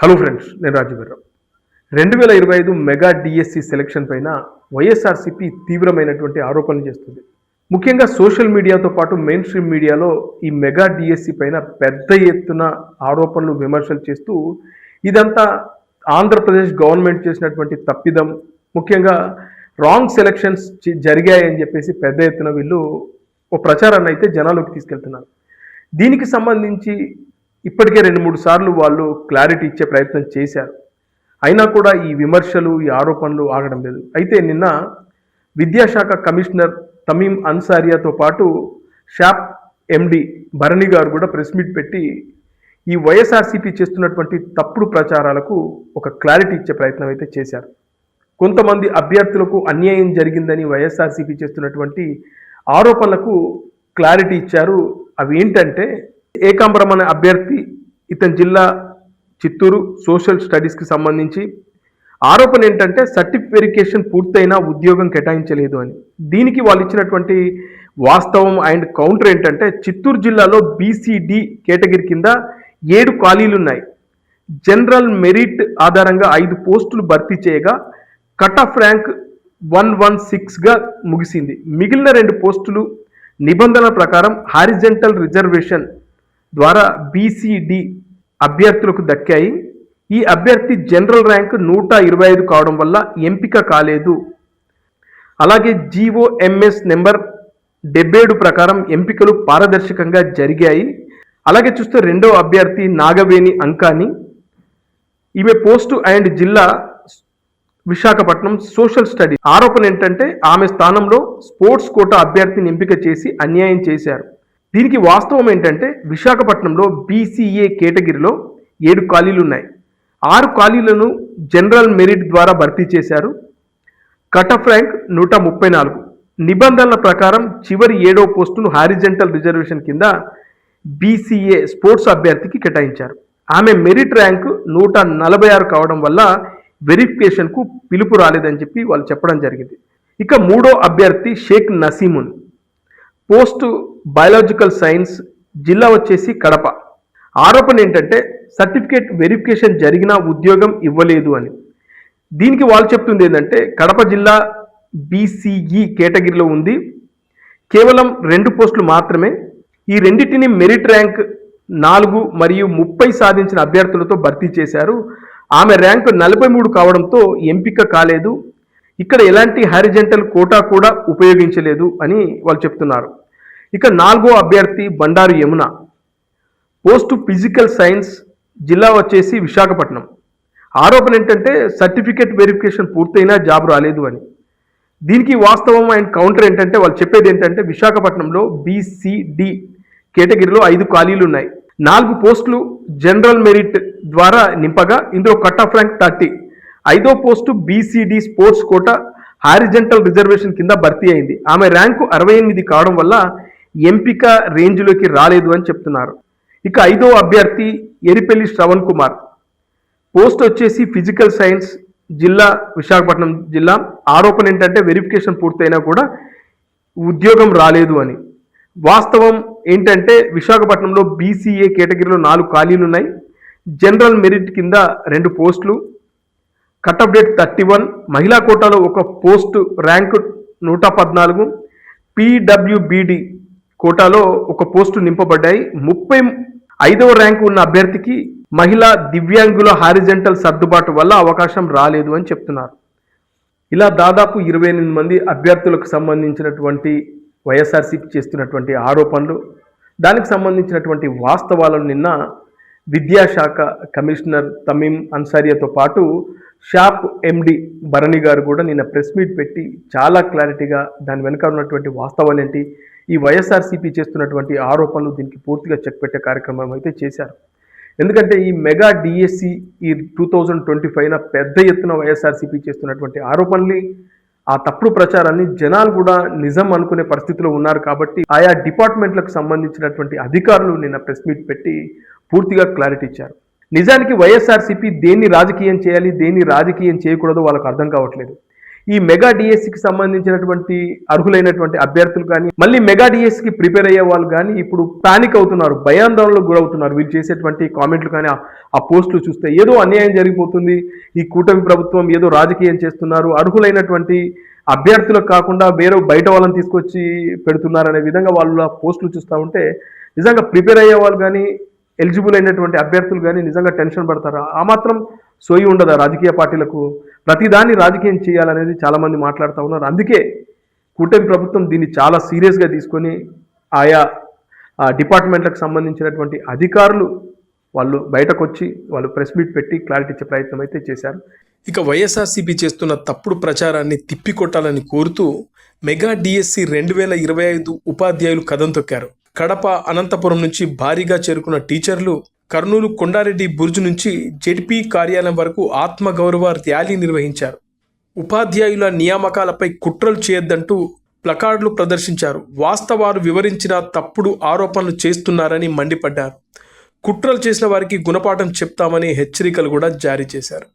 Hello friends, నేను రాజీవరావు. 2025 mega DSC selection పైన వైఎస్ఆర్సీపీ తీవ్రమైనటువంటి ఆరోపణలు చేస్తుంది. ముఖ్యంగా సోషల్ మీడియాతో పాటు మెయిన్ స్ట్రీమ్ మీడియాలో ఈ మెగా డిఎస్సి పైన పెద్ద ఎత్తున ఆరోపణలు, విమర్శలు చేస్తూ ఇదంతా ఆంధ్రప్రదేశ్ గవర్నమెంట్ చేసినటువంటి తప్పిదం, ముఖ్యంగా రాంగ్ సెలక్షన్స్ జరిగాయని చెప్పేసి పెద్ద ఎత్తున వీళ్ళు ఓ ప్రచారాన్ని అయితే జనాల్లోకి తీసుకెళ్తున్నారు. దీనికి సంబంధించి ఇప్పటికే 2-3 సార్లు వాళ్ళు క్లారిటీ ఇచ్చే ప్రయత్నం చేశారు. అయినా కూడా ఈ విమర్శలు, ఈ ఆరోపణలు ఆగడం లేదు. అయితే నిన్న విద్యాశాఖ కమిషనర్ తమీం అన్సారియాతో పాటు షాప్ ఎండి భరణి గారు కూడా ప్రెస్ మీట్ పెట్టి ఈ వైఎస్ఆర్సీపీ చేస్తున్నటువంటి తప్పుడు ప్రచారాలకు ఒక క్లారిటీ ఇచ్చే ప్రయత్నం అయితే చేశారు. కొంతమంది అభ్యర్థులకు అన్యాయం జరిగిందని వైఎస్ఆర్సీపీ చేస్తున్నటువంటి ఆరోపణలకు క్లారిటీ ఇచ్చారు. అవి ఏంటంటే, ఏకాంబరం అనే అభ్యర్థి, ఇతని జిల్లా చిత్తూరు, సోషల్ స్టడీస్కి సంబంధించి ఆరోపణ ఏంటంటే సర్టిఫికేట్ వెరిఫికేషన్ పూర్తయినా ఉద్యోగం కేటాయించలేదు అని. దీనికి వాళ్ళు ఇచ్చినటువంటి వాస్తవం అండ్ కౌంటర్ ఏంటంటే, చిత్తూరు జిల్లాలో బీసీడీ కేటగిరీ కింద 7 ఖాళీలు ఉన్నాయి. జనరల్ మెరిట్ ఆధారంగా 5 పోస్టులు భర్తీ చేయగా కట్ ఆఫ్ ర్యాంక్ 116గా ముగిసింది. మిగిలిన 2 పోస్టులు నిబంధనల ప్రకారం హారిజెంటల్ రిజర్వేషన్ ద్వారా బీసీడీ అభ్యర్థులకు దక్కాయి. ఈ అభ్యర్థి జనరల్ ర్యాంక్ 125 కావడం వల్ల ఎంపిక కాలేదు. అలాగే జీఓఎంఎస్ నెంబర్ 77 ప్రకారం ఎంపికలు పారదర్శకంగా జరిగాయి. అలాగే చూస్తే రెండో అభ్యర్థి నాగవేణి అంకాని, ఈమె పోస్టు అండ్ జిల్లా విశాఖపట్నం, సోషల్ స్టడీ. ఆరోపణ ఏంటంటే ఆమె స్థానంలో స్పోర్ట్స్ కోటా అభ్యర్థిని ఎంపిక చేసి అన్యాయం చేశారు. దీనికి వాస్తవం ఏంటంటే, విశాఖపట్నంలో బీసీఏ కేటగిరీలో 7 ఖాళీలు ఉన్నాయి. 6 ఖాళీలను జనరల్ మెరిట్ ద్వారా భర్తీ చేశారు. Cut off rank 134. నిబంధనల ప్రకారం చివరి 7వ పోస్టును హారిజెంటల్ రిజర్వేషన్ కింద బీసీఏ స్పోర్ట్స్ అభ్యర్థికి కేటాయించారు. ఆమె మెరిట్ ర్యాంక్ 146 కావడం వల్ల వెరిఫికేషన్కు పిలుపు రాలేదని చెప్పి వాళ్ళు చెప్పడం జరిగింది. ఇక 3వ అభ్యర్థి షేక్ నసీమున్, పోస్ట్ బయాలజికల్ సైన్స్, జిల్లా వచ్చేసి కడప. ఆరోపణ ఏంటంటే సర్టిఫికేట్ వెరిఫికేషన్ జరిగినా ఉద్యోగం ఇవ్వలేదు అని. దీనికి వాళ్ళు చెప్తుంది ఏంటంటే, కడప జిల్లా బీసీఈ కేటగిరీలో ఉంది, కేవలం 2 పోస్టులు మాత్రమే. ఈ రెండింటిని మెరిట్ ర్యాంక్ 4 మరియు 30 సాధించిన అభ్యర్థులతో భర్తీ చేశారు. ఆమె ర్యాంకు 43 కావడంతో ఎంపిక కాలేదు. ఇక్కడ ఎలాంటి హారిజెంటల్ కోటా కూడా ఉపయోగించలేదు అని వాళ్ళు చెప్తున్నారు. ఇక 4వ అభ్యర్థి Bandaru Yamuna, post physical science, జిల్లా వచ్చేసి విశాఖపట్నం. ఆరోపణ ఏంటంటే సర్టిఫికేట్ వెరిఫికేషన్ పూర్తయినా జాబ్ రాలేదు అని. దీనికి వాస్తవం అండ్ కౌంటర్ ఏంటంటే, వాళ్ళు చెప్పేది ఏంటంటే, విశాఖపట్నంలో బీసీడీ కేటగిరీలో 5 ఖాళీలు ఉన్నాయి. 4 పోస్టులు జనరల్ మెరిట్ ద్వారా నింపగా ఇందులో కట్ ఆఫ్ ర్యాంక్ 30. 5వ post BCD sports quota horizontal reservation కింద భర్తీ అయింది. ఆమె ర్యాంకు 68 కావడం వల్ల ఎంపిక రేంజ్లోకి రాలేదు అని చెప్తున్నారు. ఇక 5వ అభ్యర్థి ఎరిపెల్లి శ్రవణ్ కుమార్, పోస్ట్ వచ్చేసి ఫిజికల్ సైన్స్, జిల్లా విశాఖపట్నం జిల్లా. ఆరోపణ ఏంటంటే వెరిఫికేషన్ పూర్తయినా కూడా ఉద్యోగం రాలేదు అని. వాస్తవం ఏంటంటే, విశాఖపట్నంలో బీసీఏ కేటగిరీలో 4 ఖాళీలు ఉన్నాయి. జనరల్ మెరిట్ కింద 2 పోస్టులు, కట్ ఆఫ్ డేట్ 31. మహిళా కోటాలో 1 పోస్టు ర్యాంకు 114. పీడబ్ల్యూబీడి కోటాలో 1 పోస్టు నింపబడ్డాయి. 35వ ర్యాంకు ఉన్న అభ్యర్థికి మహిళా దివ్యాంగుల హారిజెంటల్ సర్దుబాటు వల్ల అవకాశం రాలేదు అని చెప్తున్నారు. ఇలా దాదాపు 28 మంది అభ్యర్థులకు సంబంధించినటువంటి వైఎస్ఆర్సీపీ చేస్తున్నటువంటి ఆరోపణలు, దానికి సంబంధించినటువంటి వాస్తవాలను నిన్న విద్యాశాఖ కమిషనర్ తమీం అన్సారియాతో పాటు షాప్ ఎండి భరణి గారు కూడా నిన్న ప్రెస్ మీట్ పెట్టి చాలా క్లారిటీగా దాని వెనుక ఉన్నటువంటి వాస్తవాలు ఏంటి, ఈ వైఎస్ఆర్సీపీ చేస్తున్నటువంటి ఆరోపణలు, దీనికి పూర్తిగా చెక్ పెట్టే కార్యక్రమం అయితే చేశారు. ఎందుకంటే ఈ మెగా డిఎస్సి ఈ 2025 పెద్ద ఎత్తున వైఎస్ఆర్సీపీ చేస్తున్నటువంటి ఆరోపణలు, ఆ తప్పుడు ప్రచారాన్ని జనాలు కూడా నిజం అనుకునే పరిస్థితిలో ఉన్నారు. కాబట్టి ఆయా డిపార్ట్మెంట్లకు సంబంధించినటువంటి అధికారులు నిన్న ప్రెస్ మీట్ పెట్టి పూర్తిగా క్లారిటీ ఇచ్చారు. నిజానికి వైఎస్ఆర్సీపీ దేన్ని రాజకీయం చేయాలి, దేన్ని రాజకీయం చేయకూడదో వాళ్ళకు అర్థం కావట్లేదు. ఈ మెగా డిఎస్సికి సంబంధించినటువంటి అర్హులైనటువంటి అభ్యర్థులు కానీ మళ్ళీ మెగా డిఎస్సికి ప్రిపేర్ అయ్యే వాళ్ళు కానీ ఇప్పుడు పానిక్ అవుతున్నారు, భయాందోళనకు గురవుతున్నారు. వీళ్ళు చేసేటువంటి కామెంట్లు కానీ ఆ పోస్టులు చూస్తే ఏదో అన్యాయం జరిగిపోతుంది, ఈ కూటమి ప్రభుత్వం ఏదో రాజకీయం చేస్తున్నారు, అర్హులైనటువంటి అభ్యర్థులకు కాకుండా వేరే బయట వాళ్ళని తీసుకొచ్చి పెడుతున్నారనే విధంగా వాళ్ళ పోస్టులు చూస్తూ ఉంటే నిజంగా ప్రిపేర్ అయ్యే వాళ్ళు కానీ ఎలిజిబుల్ అయినటువంటి అభ్యర్థులు కానీ నిజంగా టెన్షన్ పడతారా? ఆ మాత్రం సోయి ఉండదా రాజకీయ పార్టీలకు? ప్రతిదాన్ని రాజకీయం చేయాలనేది చాలామంది మాట్లాడుతూ ఉన్నారు. అందుకే కూటమి ప్రభుత్వం దీన్ని చాలా సీరియస్గా తీసుకొని ఆయా డిపార్ట్మెంట్లకు సంబంధించినటువంటి అధికారులు వాళ్ళు బయటకు వచ్చి వాళ్ళు ప్రెస్ మీట్ పెట్టి క్లారిటీ ఇచ్చే ప్రయత్నం అయితే చేశారు. ఇక వైఎస్ఆర్సీపీ చేస్తున్న తప్పుడు ప్రచారాన్ని తిప్పికొట్టాలని కోరుతూ మెగా డిఎస్సి 2025 ఉపాధ్యాయులు కదం తొక్కారు. కడప, అనంతపురం నుంచి భారీగా చేరుకున్న టీచర్లు కర్నూలు కొండారెడ్డి బుర్జు నుంచి జెడ్పీ కార్యాలయం వరకు ఆత్మగౌరవ ర్యాలీ నిర్వహించారు. ఉపాధ్యాయుల నియామకాలపై కుట్రలు చేయొద్దంటూ ప్లకార్డులు ప్రదర్శించారు. వాస్తవాలు వివరించిన తప్పుడు ఆరోపణలు చేస్తున్నారని మండిపడ్డారు. కుట్రలు చేసిన వారికి గుణపాఠం చెప్తామని హెచ్చరికలు కూడా జారీ చేశారు.